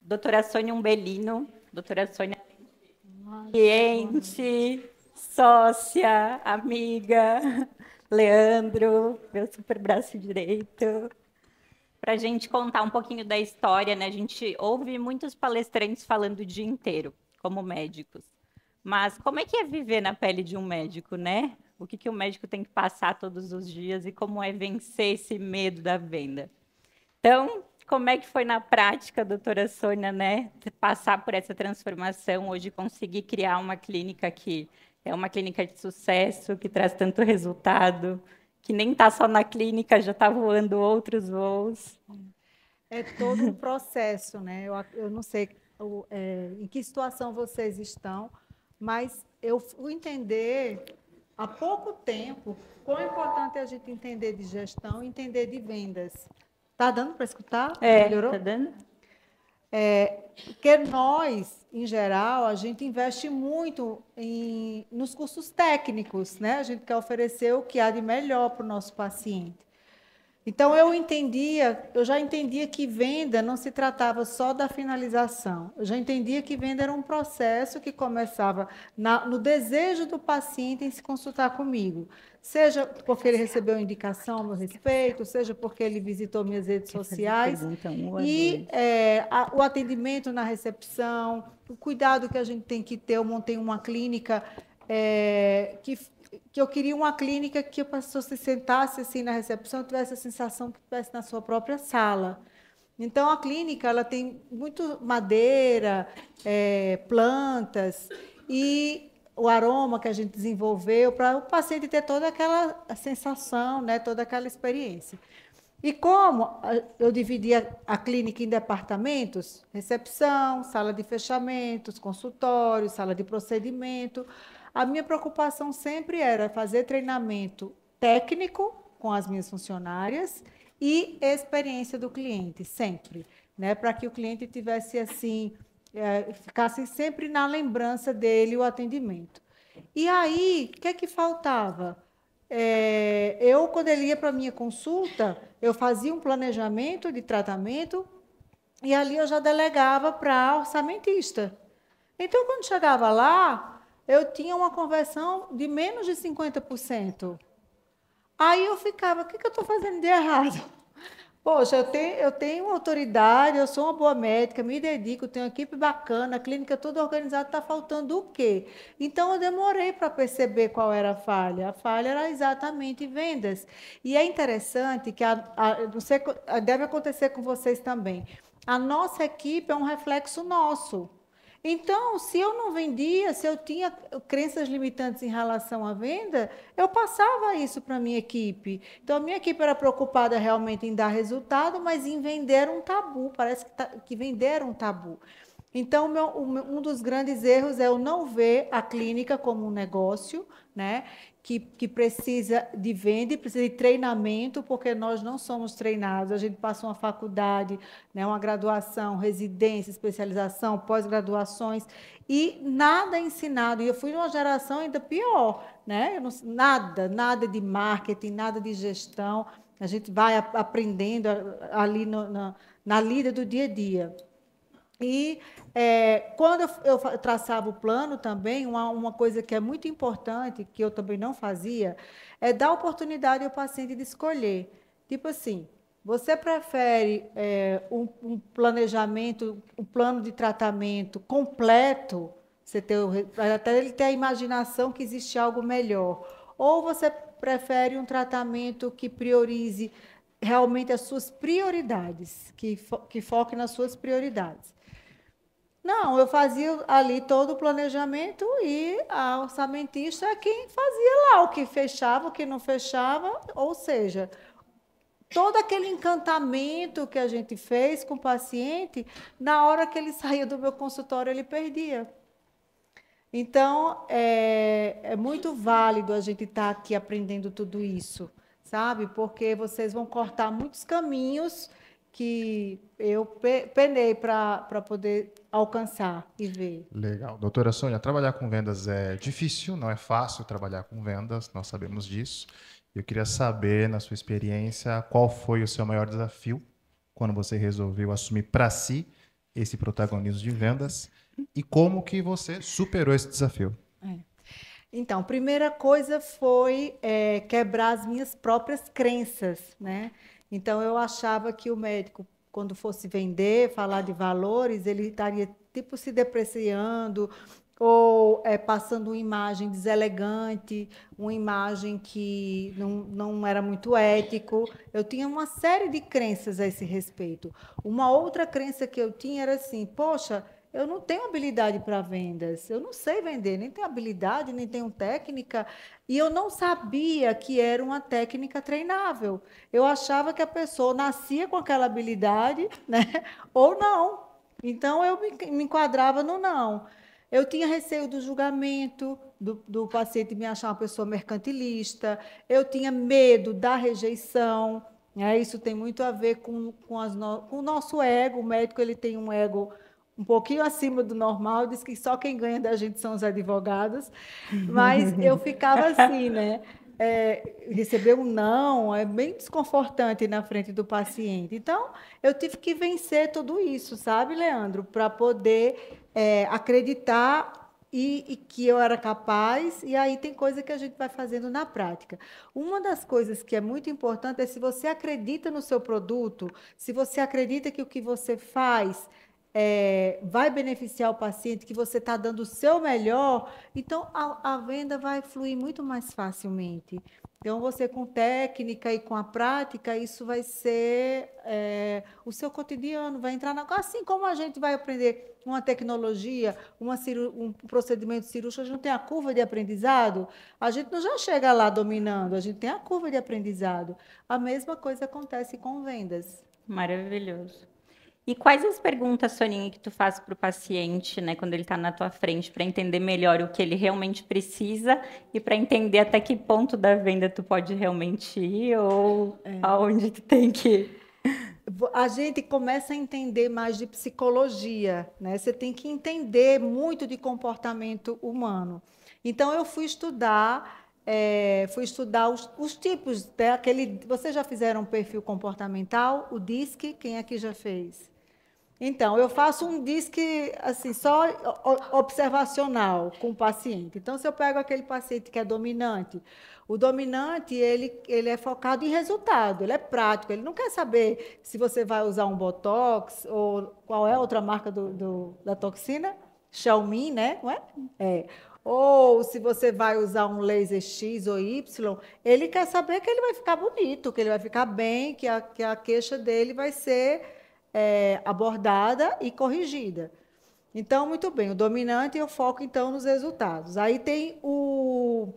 Doutora Sônia Umbelino, doutora Sônia, Ai, cliente, sócia, amiga, Leandro, meu super braço direito, para a gente contar um pouquinho da história, né? A gente ouve muitos palestrantes falando o dia inteiro, como médicos. Mas como é que é viver na pele de um médico, né? O que que o médico tem que passar todos os dias e como é vencer esse medo da venda? Então, como é que foi na prática, doutora Sônia, né, passar por essa transformação, hoje conseguir criar uma clínica que é uma clínica de sucesso, que traz tanto resultado, que nem está só na clínica, já está voando outros voos. é todo um processo, né? Eu não sei em que situação vocês estão, mas eu fui entender há pouco tempo quão importante é a gente entender de gestão e entender de vendas. Tá dando para escutar? É, Melhorou? tá dando? Porque nós, em geral, a gente investe muito nos cursos técnicos, né? A gente quer oferecer o que há de melhor para o nosso paciente. Então eu já entendia que venda não se tratava só da finalização. Eu já entendia que venda era um processo que começava no desejo do paciente em se consultar comigo. Seja porque ele recebeu indicação a meu respeito, seja porque ele visitou minhas redes Quer fazer sociais, pergunta um ou a e dois? o atendimento na recepção, o cuidado que a gente tem que ter. Eu montei uma clínica que eu queria uma clínica que a pessoa se sentasse assim na recepção e tivesse a sensação que estivesse na sua própria sala. Então, a clínica ela tem muito madeira, plantas e o aroma que a gente desenvolveu para o paciente ter toda aquela sensação, né, toda aquela experiência. E como eu dividia a clínica em departamentos, recepção, sala de fechamentos, consultório, sala de procedimento, a minha preocupação sempre era fazer treinamento técnico com as minhas funcionárias e experiência do cliente, sempre, né, para que o cliente tivesse assim, ficasse sempre na lembrança dele o atendimento. E aí, o que é que faltava? Quando ele ia para a minha consulta, eu fazia um planejamento de tratamento e ali eu já delegava para orçamentista. Então, quando chegava lá, eu tinha uma conversão de menos de 50%. Aí eu ficava, o que eu estou fazendo de errado? Poxa, eu tenho autoridade, eu sou uma boa médica, me dedico, tenho uma equipe bacana, a clínica toda organizada, está faltando o quê? Então, eu demorei para perceber qual era a falha. A falha era exatamente vendas. E é interessante que, não sei, deve acontecer com vocês também, a nossa equipe é um reflexo nosso. Então, se eu não vendia, se eu tinha crenças limitantes em relação à venda, eu passava isso para a minha equipe. Então, a minha equipe era preocupada realmente em dar resultado, mas em vender um tabu. Parece que vender um tabu. Então, um dos grandes erros é eu não ver a clínica como um negócio, né? Que precisa de venda e precisa de treinamento, porque nós não somos treinados. A gente passa uma faculdade, né, uma graduação, residência, especialização, pós-graduações, e nada é ensinado. E eu fui numa geração ainda pior, né? Nada de marketing, nada de gestão. A gente vai aprendendo ali na lida do dia a dia. E quando eu traçava o plano também, uma coisa que é muito importante, que eu também não fazia, é dar oportunidade ao paciente de escolher. Tipo assim, você prefere um planejamento, um plano de tratamento completo, até ele ter a imaginação que existe algo melhor, ou você prefere um tratamento que priorize realmente as suas prioridades, que foque nas suas prioridades. Não, eu fazia ali todo o planejamento e a orçamentista é quem fazia lá o que fechava, o que não fechava, ou seja, todo aquele encantamento que a gente fez com o paciente, na hora que ele saía do meu consultório, ele perdia. Então, é muito válido a gente estar aqui aprendendo tudo isso, sabe? Porque vocês vão cortar muitos caminhos que eu penei para poder alcançar e ver. Legal. Doutora Sônia, trabalhar com vendas é difícil, não é fácil trabalhar com vendas, nós sabemos disso. Eu queria saber, na sua experiência, qual foi o seu maior desafio quando você resolveu assumir para si esse protagonismo de vendas e como que você superou esse desafio? Então, a primeira coisa foi quebrar as minhas próprias crenças, né? Então, eu achava que o médico, quando fosse vender, falar de valores, ele estaria tipo se depreciando ou passando uma imagem deselegante, uma imagem que não era muito ético. Eu tinha uma série de crenças a esse respeito. Uma outra crença que eu tinha era assim, poxa, eu não tenho habilidade para vendas, eu não sei vender, nem tenho habilidade, nem tenho técnica, e eu não sabia que era uma técnica treinável. Eu achava que a pessoa nascia com aquela habilidade, né? Ou não. Então eu me enquadrava no não. Eu tinha receio do julgamento, do paciente me achar uma pessoa mercantilista, eu tinha medo da rejeição, né? Isso tem muito a ver com o nosso ego. O médico ele tem um ego um pouquinho acima do normal, diz que só quem ganha da gente são os advogados, mas eu ficava assim, né? Receber um não é bem desconfortante na frente do paciente. Então, eu tive que vencer tudo isso, sabe, Leandro, para poder acreditar e que eu era capaz, e aí tem coisa que a gente vai fazendo na prática. Uma das coisas que é muito importante é se você acredita no seu produto, se você acredita que o que você faz vai beneficiar o paciente, que você está dando o seu melhor, então a venda vai fluir muito mais facilmente. Então, você com técnica e com a prática, isso vai ser o seu cotidiano, vai entrar assim como a gente vai aprender uma tecnologia, um procedimento cirúrgico, a gente não tem a curva de aprendizado, a gente não já chega lá dominando, a gente tem a curva de aprendizado. A mesma coisa acontece com vendas. Maravilhoso. E quais as perguntas, Soninha, que tu faz para o paciente, né, quando ele está na tua frente, para entender melhor o que ele realmente precisa e para entender até que ponto da venda tu pode realmente ir ou aonde tu tem que ir? A gente começa a entender mais de psicologia, né? Você tem que entender muito de comportamento humano. Então, eu fui estudar os tipos, né? Vocês já fizeram um perfil comportamental? O DISC, quem aqui já fez? Então, eu faço um DISC assim, só observacional com o paciente. Então, se eu pego aquele paciente que é dominante, o dominante ele é focado em resultado, ele é prático, ele não quer saber se você vai usar um Botox ou qual é a outra marca da toxina, Xiaomi, né? Não é? Ou se você vai usar um laser X ou Y, ele quer saber que ele vai ficar bonito, que ele vai ficar bem, que a queixa dele vai ser abordada e corrigida. Então, muito bem, o dominante eu foco então nos resultados. Aí tem o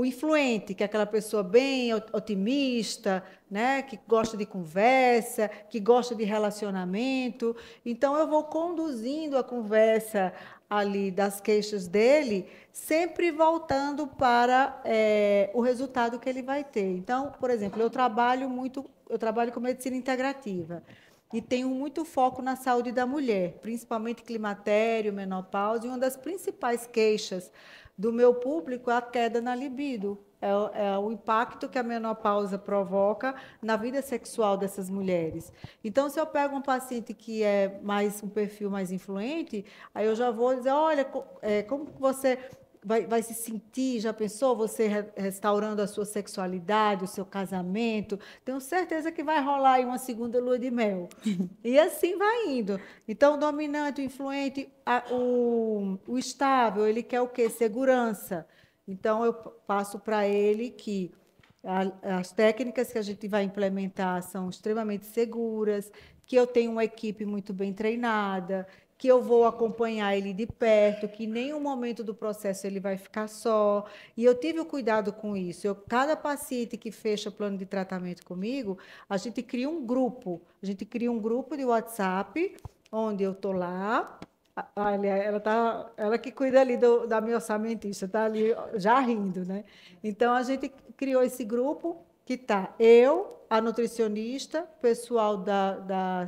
influente, que é aquela pessoa bem otimista, né, que gosta de conversa, que gosta de relacionamento. Então, eu vou conduzindo a conversa ali das queixas dele, sempre voltando para o resultado que ele vai ter. Então, por exemplo, eu trabalho com medicina integrativa. E tenho muito foco na saúde da mulher, principalmente climatério, menopausa, e uma das principais queixas do meu público é a queda na libido. É o impacto que a menopausa provoca na vida sexual dessas mulheres. Então, se eu pego um paciente que é mais um perfil mais influente, aí eu já vou dizer, olha, como você vai se sentir, já pensou, você restaurando a sua sexualidade, o seu casamento? Tenho certeza que vai rolar aí uma segunda lua de mel. E assim vai indo. Então, o dominante, o influente, o estável, ele quer o quê? Segurança. Então, eu passo para ele que as técnicas que a gente vai implementar são extremamente seguras, que eu tenho uma equipe muito bem treinada, que eu vou acompanhar ele de perto, que em nenhum momento do processo ele vai ficar só. E eu tive o cuidado com isso. Cada paciente que fecha plano de tratamento comigo, a gente cria um grupo. A gente cria um grupo de WhatsApp, onde eu estou lá. Olha, ela que cuida ali da minha orçamentista, está ali já rindo, né? Então, a gente criou esse grupo que está eu, a nutricionista, pessoal da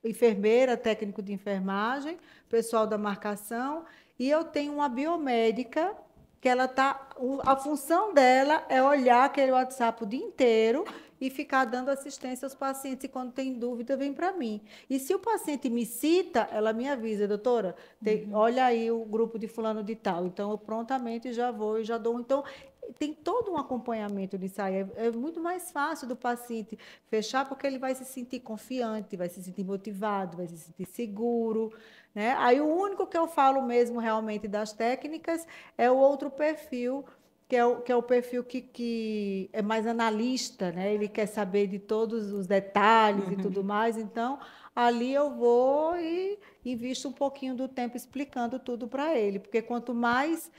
enfermeira, técnico de enfermagem, pessoal da marcação, e eu tenho uma biomédica que ela tá, a função dela é olhar aquele WhatsApp o dia inteiro e ficar dando assistência aos pacientes, e quando tem dúvida, vem para mim. E se o paciente me cita, ela me avisa, doutora, olha aí o grupo de fulano de tal. Então, eu prontamente já vou e já dou. Então, tem todo um acompanhamento nisso aí. É muito mais fácil do paciente fechar, porque ele vai se sentir confiante, vai se sentir motivado, vai se sentir seguro, né? Aí o único que eu falo mesmo realmente das técnicas é o outro perfil, que é o perfil que é mais analista, né? Ele quer saber de todos os detalhes e tudo mais. Então, ali eu vou e invisto um pouquinho do tempo explicando tudo para ele, porque quanto mais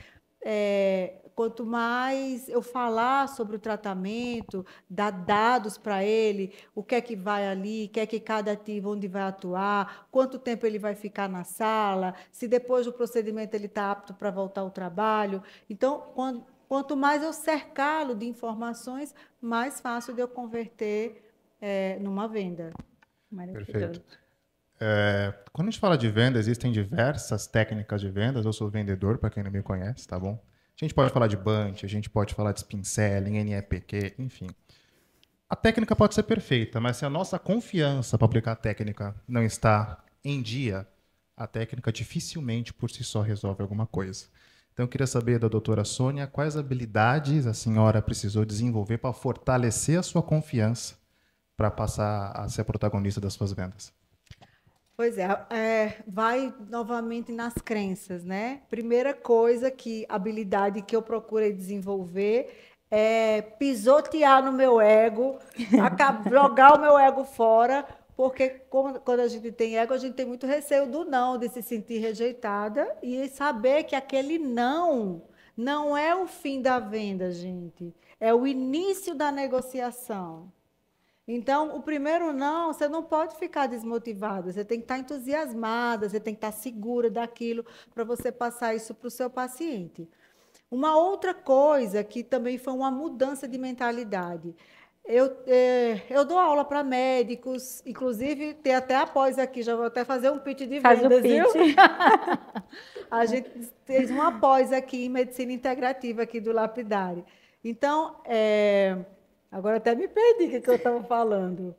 eu falar sobre o tratamento, dar dados para ele, o que é que vai ali, o que é que cada ativo, onde vai atuar, quanto tempo ele vai ficar na sala, se depois do procedimento ele está apto para voltar ao trabalho. Então, quanto mais eu cercá-lo de informações, mais fácil de eu converter numa venda. Perfeito. Quando a gente fala de venda, existem diversas técnicas de vendas. Eu sou vendedor, para quem não me conhece, tá bom? A gente pode falar de bunch, a gente pode falar de spin selling, NEPQ, enfim. A técnica pode ser perfeita, mas se a nossa confiança para aplicar a técnica não está em dia, a técnica dificilmente por si só resolve alguma coisa. Então, eu queria saber da doutora Sônia quais habilidades a senhora precisou desenvolver para fortalecer a sua confiança para passar a ser a protagonista das suas vendas. Pois vai novamente nas crenças, né? Primeira coisa habilidade que eu procurei desenvolver é pisotear no meu ego, jogar o meu ego fora, porque quando a gente tem ego, a gente tem muito receio do não, de se sentir rejeitada e saber que aquele não é o fim da venda, gente. É o início da negociação. Então, o primeiro não, você não pode ficar desmotivada, você tem que estar entusiasmada, você tem que estar segura daquilo para você passar isso para o seu paciente. Uma outra coisa que também foi uma mudança de mentalidade. Eu dou aula para médicos, inclusive tem até após aqui, já vou até fazer um pitch de vendas, viu? A gente fez um após aqui em medicina integrativa aqui do Lapidário. Então, agora até me perdi o que eu estava falando.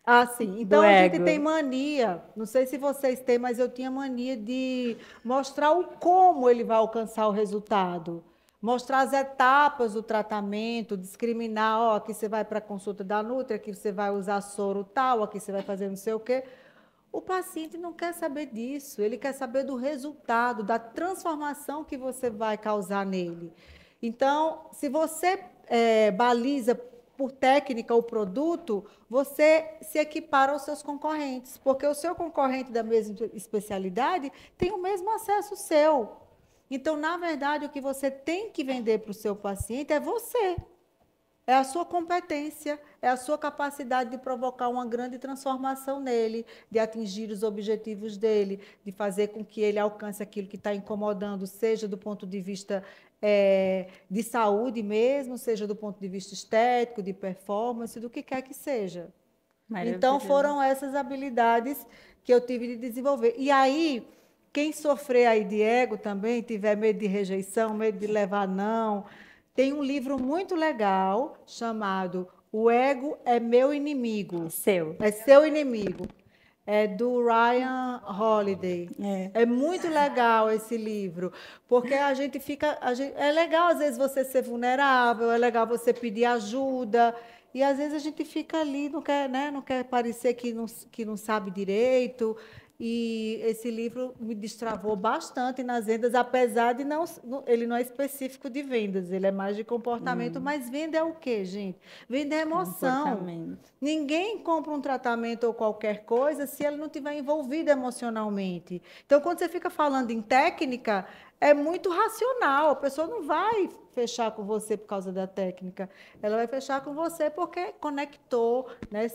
Ah, sim. Então, a gente tem mania, não sei se vocês têm, mas eu tinha mania de mostrar o como ele vai alcançar o resultado. Mostrar as etapas do tratamento, discriminar, ó, aqui você vai para a consulta da Nutri, aqui você vai usar soro tal, aqui você vai fazer não sei o quê. O paciente não quer saber disso, ele quer saber do resultado, da transformação que você vai causar nele. Então, se você baliza por técnica o produto, você se equipara aos seus concorrentes, porque o seu concorrente da mesma especialidade tem o mesmo acesso seu. Então, na verdade, o que você tem que vender para o seu paciente é você. É a sua competência, é a sua capacidade de provocar uma grande transformação nele, de atingir os objetivos dele, de fazer com que ele alcance aquilo que está incomodando, seja do ponto de vista de saúde mesmo, seja do ponto de vista estético, de performance, do que quer que seja. Então, foram essas habilidades que eu tive de desenvolver. E aí, quem sofrer aí de ego também, tiver medo de rejeição, medo de levar não, tem um livro muito legal chamado O Ego é Meu Inimigo. É seu inimigo. É do Ryan Holiday. É muito legal esse livro, porque a gente fica... é legal, às vezes, você ser vulnerável, é legal você pedir ajuda, e às vezes a gente fica ali, não quer, né, não quer parecer que não sabe direito. E esse livro me destravou bastante nas vendas, apesar de ele não é específico de vendas, ele é mais de comportamento. Mas venda é o quê, gente? Venda é emoção. Ninguém compra um tratamento ou qualquer coisa se ele não estiver envolvido emocionalmente. Então, quando você fica falando em técnica, é muito racional. A pessoa não vai fechar com você por causa da técnica. Ela vai fechar com você porque conectou, né?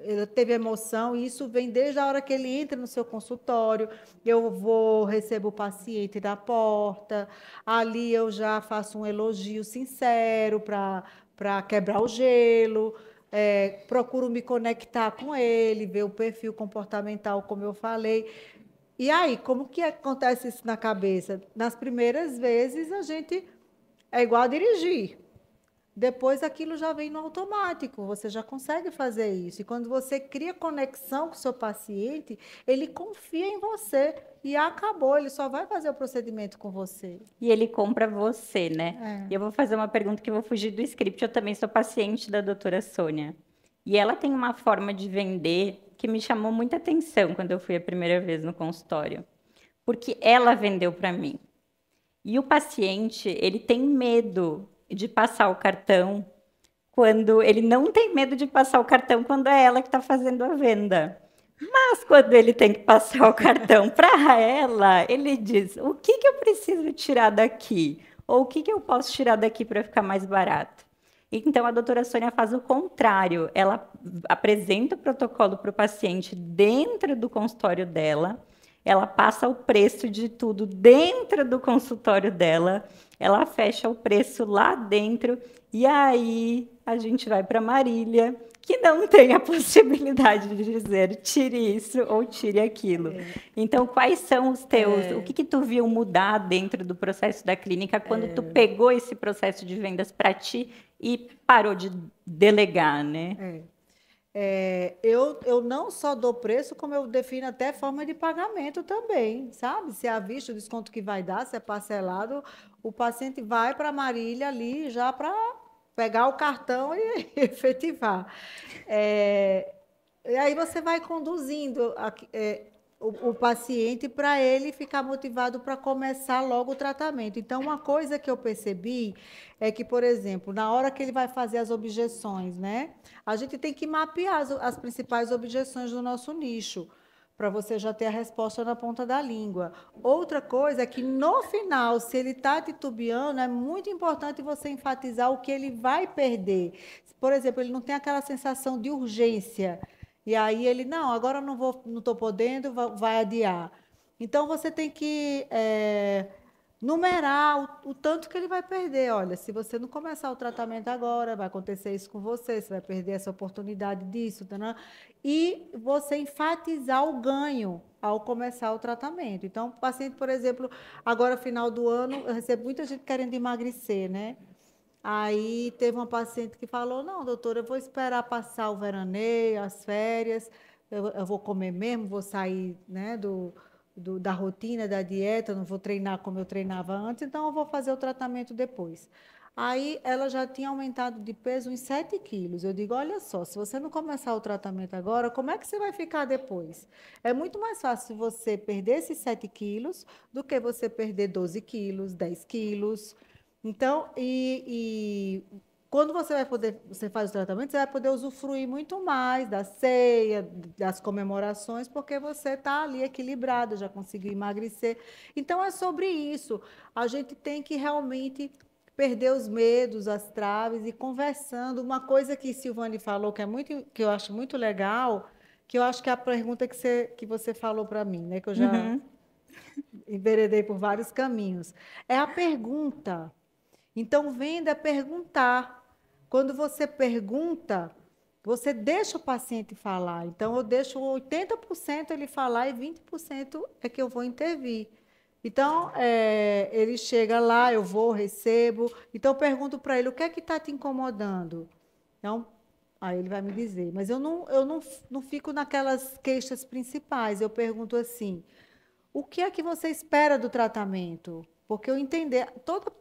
Ela teve emoção, e isso vem desde a hora que ele entra no seu consultório. Eu recebo o paciente da porta, ali eu já faço um elogio sincero para quebrar o gelo, procuro me conectar com ele, ver o perfil comportamental, como eu falei. E aí, como que acontece isso na cabeça? Nas primeiras vezes, a gente é igual a dirigir. Depois aquilo já vem no automático, você já consegue fazer isso. E quando você cria conexão com o seu paciente, ele confia em você e acabou, ele só vai fazer o procedimento com você. E ele compra você, né? É. E eu vou fazer uma pergunta que eu vou fugir do script. Eu também sou paciente da doutora Sônia. E ela tem uma forma de vender que me chamou muita atenção quando eu fui a primeira vez no consultório. Porque ela vendeu para mim. E o paciente, ele tem medo de passar o cartão quando ele não tem medo de passar o cartão quando é ela que está fazendo a venda. Mas quando ele tem que passar o cartão para ela, ele diz: o que que eu preciso tirar daqui? Ou o que que eu posso tirar daqui para ficar mais barato? Então, a doutora Sônia faz o contrário. Ela apresenta o protocolo para o paciente dentro do consultório dela, ela passa o preço de tudo dentro do consultório dela, ela fecha o preço lá dentro, e aí a gente vai para Marília, que não tem a possibilidade de dizer tire isso ou tire aquilo. Então, quais são os teus... O que que tu viu mudar dentro do processo da clínica quando tu pegou esse processo de vendas para ti e parou de delegar, né? Eu não só dou preço, como eu defino até forma de pagamento também, sabe? Se é à vista o desconto que vai dar, se é parcelado, o paciente vai para a Marília ali já para pegar o cartão e efetivar. E aí você vai conduzindo o paciente para ele ficar motivado para começar logo o tratamento. Então, uma coisa que eu percebi é que, por exemplo, na hora que ele vai fazer as objeções, né? A gente tem que mapear as principais objeções do nosso nicho, para você já ter a resposta na ponta da língua. Outra coisa é que, no final, se ele está titubeando, é muito importante você enfatizar o que ele vai perder. Por exemplo, ele não tem aquela sensação de urgência. E aí ele, não, agora eu não estou podendo, vai adiar. Então, você tem que numerar o tanto que ele vai perder. Olha, se você não começar o tratamento agora, vai acontecer isso com você, você vai perder essa oportunidade disso. Tá? E você enfatizar o ganho ao começar o tratamento. Então, o paciente, por exemplo, agora, final do ano, eu recebo muita gente querendo emagrecer, né? Aí teve uma paciente que falou, não, doutora, eu vou esperar passar o veraneio, as férias, eu vou comer mesmo, vou sair, né, da rotina, da dieta, não vou treinar como eu treinava antes, então eu vou fazer o tratamento depois. Aí ela já tinha aumentado de peso uns 7 quilos. Eu digo, olha só, se você não começar o tratamento agora, como é que você vai ficar depois? É muito mais fácil você perder esses 7 quilos do que você perder 12 quilos, 10 quilos. Então, quando você faz o tratamento, você vai poder usufruir muito mais da ceia, das comemorações, porque você está ali equilibrado, já conseguiu emagrecer. Então, é sobre isso. A gente tem que realmente perder os medos, as traves e conversando. Uma coisa que Silvane falou que eu acho muito legal, que eu acho que é a pergunta que você falou para mim, né? Que eu já enveredei por vários caminhos. É a pergunta. Então, venda é perguntar. Quando você pergunta, você deixa o paciente falar. Então, eu deixo 80% ele falar e 20% é que eu vou intervir. Então, ele chega lá, eu vou, recebo. Então, eu pergunto para ele, o que é que está te incomodando? Então, aí ele vai me dizer. Mas eu não fico naquelas queixas principais. Eu pergunto assim, o que é que você espera do tratamento? Porque eu entender,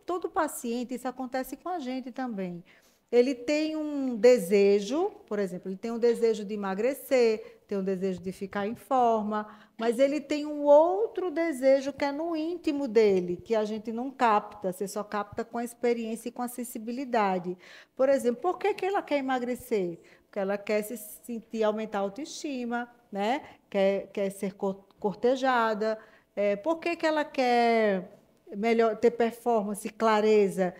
todo paciente, isso acontece com a gente também. Ele tem um desejo, por exemplo, ele tem um desejo de emagrecer, tem um desejo de ficar em forma, mas ele tem um outro desejo que é no íntimo dele, que a gente não capta, você só capta com a experiência e com a sensibilidade. Por exemplo, por que ela quer emagrecer? Porque ela quer se sentir, aumentar a autoestima, né? Quer ser cortejada. Por que ela quer ter performance, clareza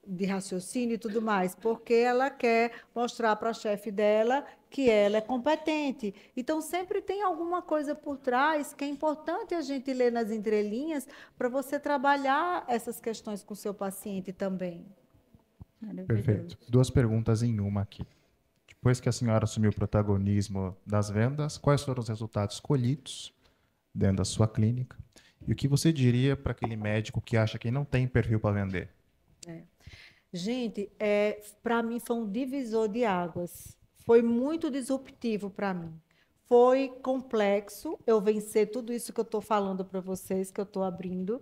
de raciocínio e tudo mais? Porque ela quer mostrar para a chefe dela que ela é competente. Então, sempre tem alguma coisa por trás que é importante a gente ler nas entrelinhas para você trabalhar essas questões com o seu paciente também. Perfeito. 2 perguntas em uma aqui. Depois que a senhora assumiu o protagonismo das vendas, quais foram os resultados colhidos dentro da sua clínica? E o que você diria para aquele médico que acha que não tem perfil para vender? Gente, para mim foi um divisor de águas. Foi muito disruptivo para mim. Foi complexo eu vencer tudo isso que eu estou falando para vocês, que eu estou abrindo.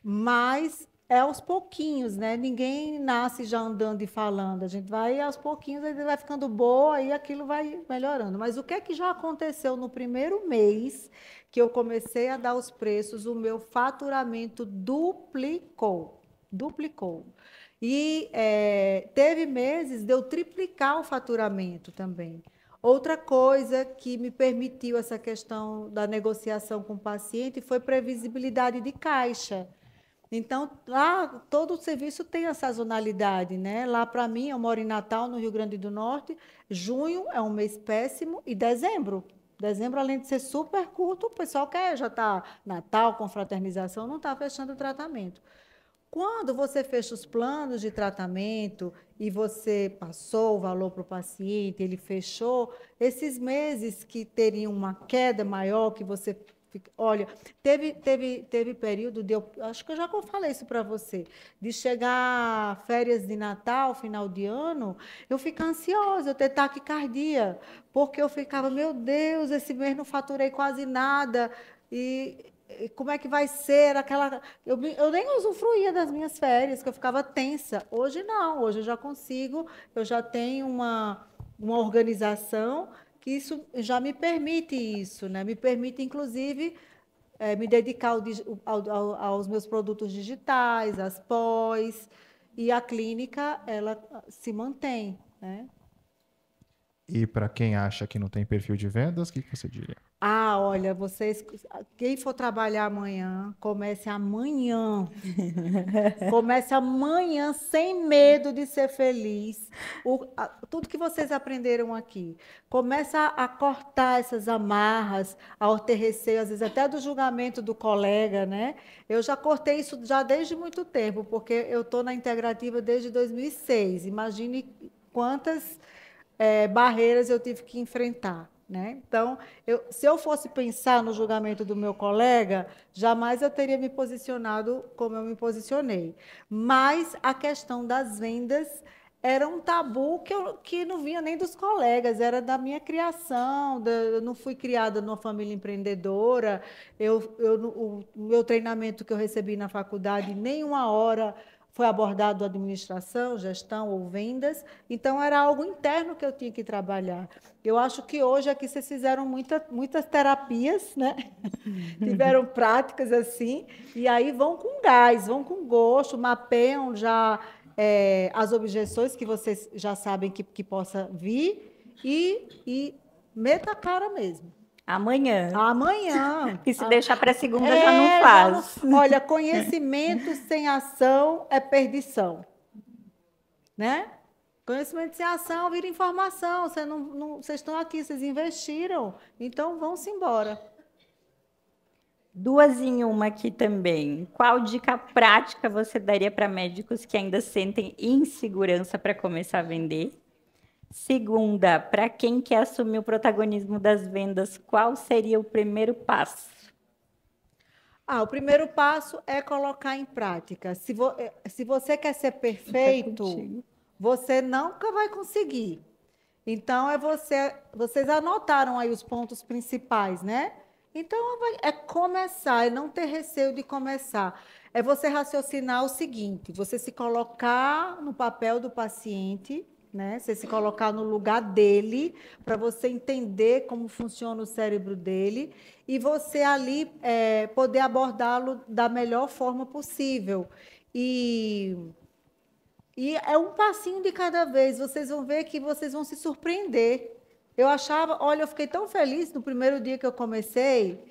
Mas é aos pouquinhos, né? Ninguém nasce já andando e falando. A gente vai aos pouquinhos, aí vai ficando boa e aquilo vai melhorando. Mas o que é que já aconteceu no primeiro mês que eu comecei a dar os preços? O meu faturamento duplicou. Duplicou. E teve meses de eu triplicar o faturamento também. Outra coisa que me permitiu essa questão da negociação com o paciente foi previsibilidade de caixa. Então, lá todo o serviço tem a sazonalidade, né? Lá, para mim, eu moro em Natal, no Rio Grande do Norte, junho é um mês péssimo e dezembro. Dezembro, além de ser super curto, o pessoal quer já está Natal, confraternização, não está fechando o tratamento. Quando você fecha os planos de tratamento e você passou o valor para o paciente, ele fechou, esses meses que teriam uma queda maior, que você... Olha, teve período de... Acho que eu já falei isso para você, de chegar férias de Natal, final de ano, eu ficar ansiosa, eu ter taquicardia, porque eu ficava, meu Deus, esse mês não faturei quase nada, e como é que vai ser aquela... Eu nem usufruía das minhas férias, que eu ficava tensa. Hoje não, hoje eu já consigo, eu já tenho uma organização que isso já me permite isso, né? Me permite, inclusive, me dedicar aos meus produtos digitais, às pós, e a clínica, ela se mantém, né? E para quem acha que não tem perfil de vendas, o que você diria? Olha, vocês, quem for trabalhar amanhã, comece amanhã. Comece amanhã sem medo de ser feliz. Tudo que vocês aprenderam aqui. Comece a cortar essas amarras, a ter receio, às vezes até do julgamento do colega, né? Eu já cortei isso já desde muito tempo, porque eu estou na integrativa desde 2006. Imagine quantas barreiras eu tive que enfrentar. Né? Então, se eu fosse pensar no julgamento do meu colega, jamais eu teria me posicionado como eu me posicionei. Mas a questão das vendas era um tabu que não vinha nem dos colegas, era da minha criação. Eu não fui criada numa família empreendedora, o meu treinamento que eu recebi na faculdade, nem uma hora foi abordado administração, gestão ou vendas, então era algo interno que eu tinha que trabalhar. Eu acho que hoje aqui vocês fizeram muitas terapias, né? Tiveram práticas assim, e aí vão com gás, vão com gosto, mapeiam já as objeções que vocês já sabem que possa vir e meta a cara mesmo. Amanhã. Amanhã. E se deixar para segunda já não faz. Olha, conhecimento sem ação é perdição. Né? Conhecimento sem ação vira informação. Vocês estão aqui, vocês investiram, então vão-se embora. Duas em uma aqui também. Qual dica prática você daria para médicos que ainda sentem insegurança para começar a vender? Segunda, para quem quer assumir o protagonismo das vendas, qual seria o primeiro passo? O primeiro passo é colocar em prática. Se você quer ser perfeito, você nunca vai conseguir. Então, vocês anotaram aí os pontos principais, né? Então, é começar, é não ter receio de começar. É você raciocinar o seguinte, você se colocar no papel do paciente, né? Você se colocar no lugar dele, para você entender como funciona o cérebro dele, e você ali poder abordá-lo da melhor forma possível. E é um passinho de cada vez, vocês vão ver que vocês vão se surpreender. Eu fiquei tão feliz no primeiro dia que eu comecei,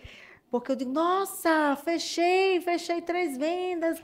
porque eu digo, nossa, fechei 3 vendas,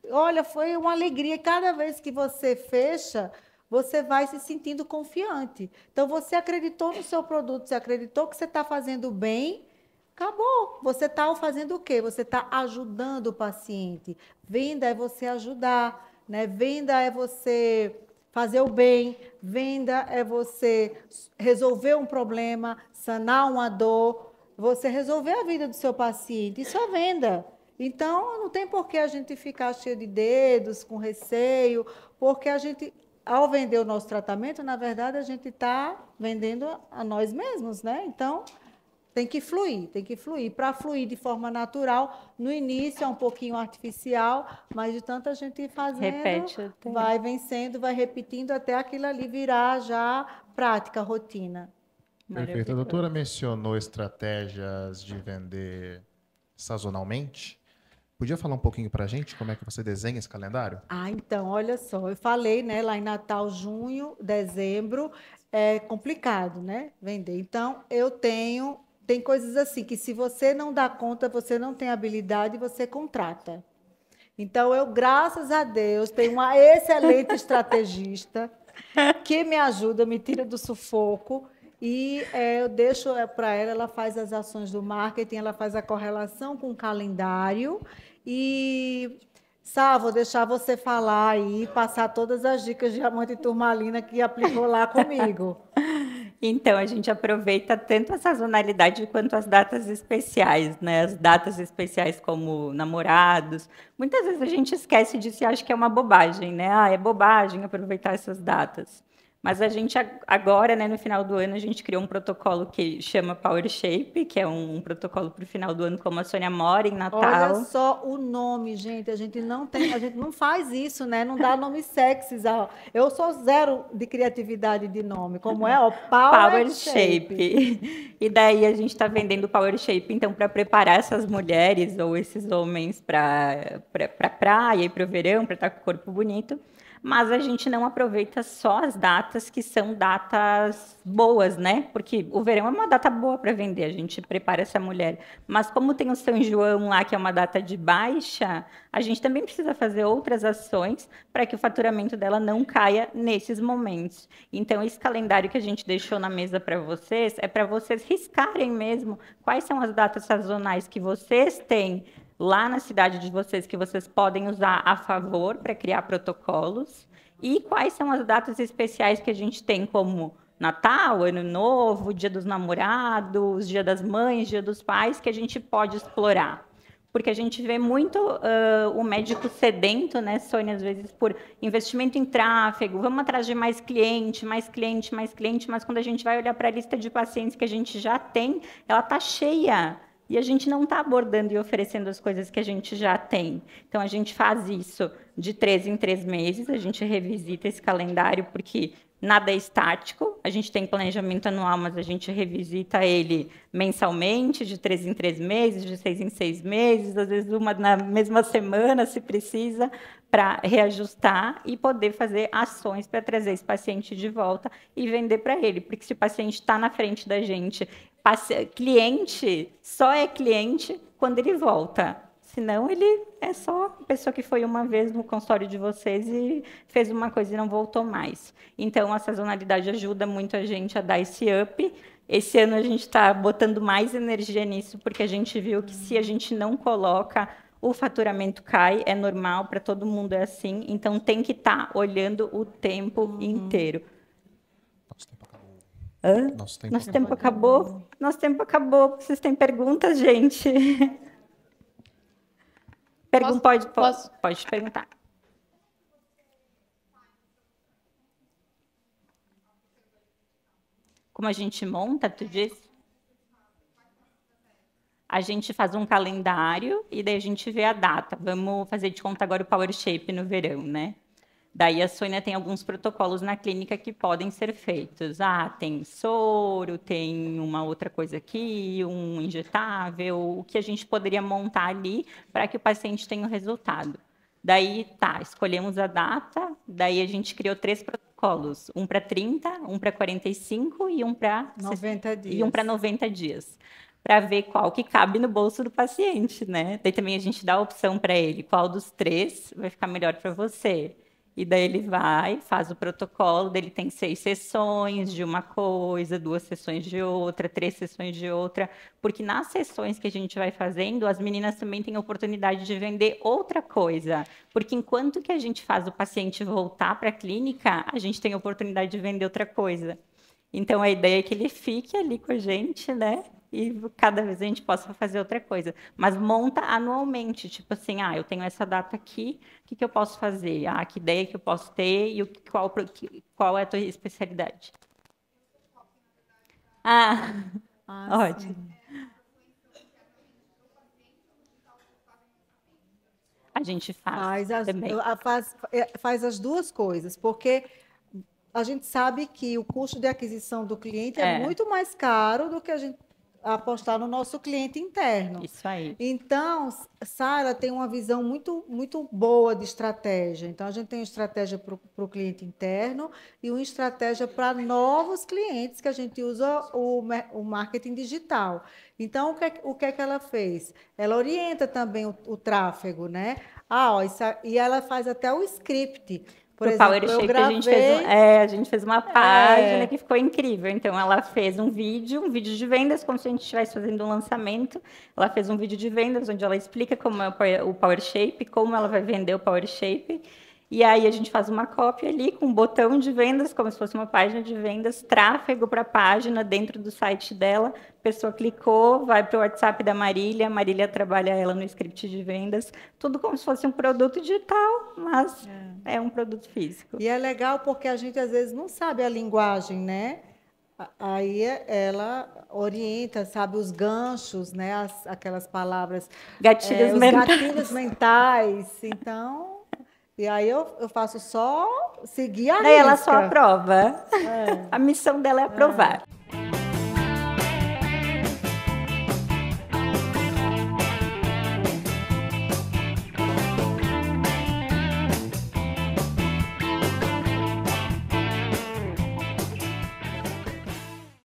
Olha, foi uma alegria. Cada vez que você fecha, você vai se sentindo confiante. Então, você acreditou no seu produto, você acreditou que você está fazendo bem, acabou. Você está fazendo o quê? Você está ajudando o paciente. Venda é você ajudar, né? Venda é você fazer o bem, venda é você resolver um problema, sanar uma dor. você resolver a vida do seu paciente. Isso é venda. Então, não tem por que a gente ficar cheio de dedos, com receio, porque a gente, ao vender o nosso tratamento, na verdade, a gente está vendendo a nós mesmos, né? Então, tem que fluir, tem que fluir. Para fluir de forma natural, no início é um pouquinho artificial, mas de tanta gente ir fazendo, Repete até. vai vencendo, vai repetindo até aquilo ali virar já prática, rotina. Perfeito. A Maravilhoso. doutora mencionou estratégias de vender sazonalmente. Podia falar um pouquinho para a gente como é que você desenha esse calendário? Ah, então, olha só, eu falei, né, lá em Natal, junho, dezembro, é complicado, né, vender. Então, tem coisas assim que se você não dá conta, você não tem habilidade, você contrata. Então, eu, graças a Deus, tenho uma excelente estrategista que me ajuda, me tira do sufoco e eu deixo para ela, ela faz as ações do marketing, ela faz a correlação com o calendário e, Sá, vou deixar você falar aí, passar todas as dicas de diamante e turmalina que aplicou lá comigo. Então, a gente aproveita tanto a sazonalidade quanto as datas especiais, né? As datas especiais como namorados. Muitas vezes a gente esquece disso e acha que é uma bobagem, né? Ah, é bobagem aproveitar essas datas. Mas a gente agora, né, no final do ano, a gente criou um protocolo que chama Power Shape, que é um protocolo para o final do ano, como a Sônia mora em Natal. Olha só o nome, gente. A gente não faz isso, né? Não dá nome sexys. Eu sou zero de criatividade de nome. Como é? O Power Shape. E daí a gente está vendendo Power Shape, então, para preparar essas mulheres ou esses homens para a praia e para o verão, para estar com o corpo bonito. Mas a gente não aproveita só as datas que são datas boas, né? Porque o verão é uma data boa para vender, a gente prepara essa mulher. Mas como tem o São João lá, que é uma data de baixa, a gente também precisa fazer outras ações para que o faturamento dela não caia nesses momentos. Então, esse calendário que a gente deixou na mesa para vocês é para vocês riscarem mesmo quais são as datas sazonais que vocês têm lá na cidade de vocês que vocês podem usar a favor para criar protocolos e quais são as datas especiais que a gente tem como Natal, Ano Novo, Dia dos Namorados, Dia das Mães, Dia dos Pais, que a gente pode explorar. Porque a gente vê muito o médico sedento, né, Sônia, às vezes por investimento em tráfego, vamos atrás de mais cliente, mais cliente, mais cliente, mas quando a gente vai olhar para a lista de pacientes que a gente já tem, ela está cheia. E a gente não está abordando e oferecendo as coisas que a gente já tem. Então, a gente faz isso de 3 em 3 meses, a gente revisita esse calendário, porque nada é estático. A gente tem planejamento anual, mas a gente revisita ele mensalmente, de 3 em 3 meses, de 6 em 6 meses, às vezes uma na mesma semana, se precisa, para reajustar e poder fazer ações para trazer esse paciente de volta e vender para ele. Porque se o paciente está na frente da gente, cliente só é cliente quando ele volta. Senão, ele é só a pessoa que foi uma vez no consultório de vocês e fez uma coisa e não voltou mais. Então, a sazonalidade ajuda muito a gente a dar esse up. Esse ano, a gente está botando mais energia nisso, porque a gente viu que se a gente não coloca, o faturamento cai, é normal, para todo mundo é assim. Então, tem que estar olhando o tempo inteiro. Nosso tempo acabou. Nosso tempo acabou. Vocês têm perguntas, gente? Pode perguntar. Como a gente monta, tu disse? A gente faz um calendário e daí a gente vê a data. Vamos fazer de conta agora o Power Shape no verão, né? Daí a Sônia tem alguns protocolos na clínica que podem ser feitos. Ah, tem soro, tem uma outra coisa aqui, um injetável, o que a gente poderia montar ali para que o paciente tenha o resultado. Daí, escolhemos a data, daí a gente criou 3 protocolos, um para 30, um para 45 e um para 90 dias. E um para 90 dias. Para ver qual que cabe no bolso do paciente, né? Daí também a gente dá a opção para ele, qual dos 3 vai ficar melhor para você. E daí ele vai, faz o protocolo, daí ele tem 6 sessões de uma coisa, 2 sessões de outra, 3 sessões de outra, porque nas sessões que a gente vai fazendo, as meninas também têm a oportunidade de vender outra coisa, porque enquanto que a gente faz o paciente voltar para a clínica, a gente tem a oportunidade de vender outra coisa. Então, a ideia é que ele fique ali com a gente, né? e cada vez a gente possa fazer outra coisa. Mas monta anualmente, tipo assim, eu tenho essa data aqui, o que eu posso fazer? Que ideia que eu posso ter e qual é a tua especialidade? Ótimo. Sim. A gente faz também. Faz as duas coisas, porque a gente sabe que o custo de aquisição do cliente é muito mais caro do que a gente apostar no nosso cliente interno. Isso aí. Então, Sara tem uma visão muito, muito boa de estratégia. Então, a gente tem uma estratégia para o cliente interno e uma estratégia para novos clientes, que a gente usa o marketing digital. Então, o que é que ela fez? Ela orienta também o tráfego, né? E ela faz até o script. Por exemplo, PowerShape a gente fez uma página que ficou incrível. Então, ela fez um vídeo de vendas, como se a gente estivesse fazendo um lançamento. Ela fez um vídeo de vendas, onde ela explica como é o PowerShape, como ela vai vender o PowerShape. E aí a gente faz uma cópia ali com um botão de vendas, como se fosse uma página de vendas, tráfego para a página dentro do site dela. A pessoa clicou, vai para o WhatsApp da Marília, a Marília trabalha ela no script de vendas, tudo como se fosse um produto digital, mas é um produto físico. E é legal porque a gente às vezes não sabe a linguagem, né? Aí ela orienta, sabe, os ganchos, né? Aquelas palavras. Gatilhos mentais. Gatilhos mentais. Então. E aí eu faço só seguir a risca. Daí ela só aprova. A missão dela é aprovar.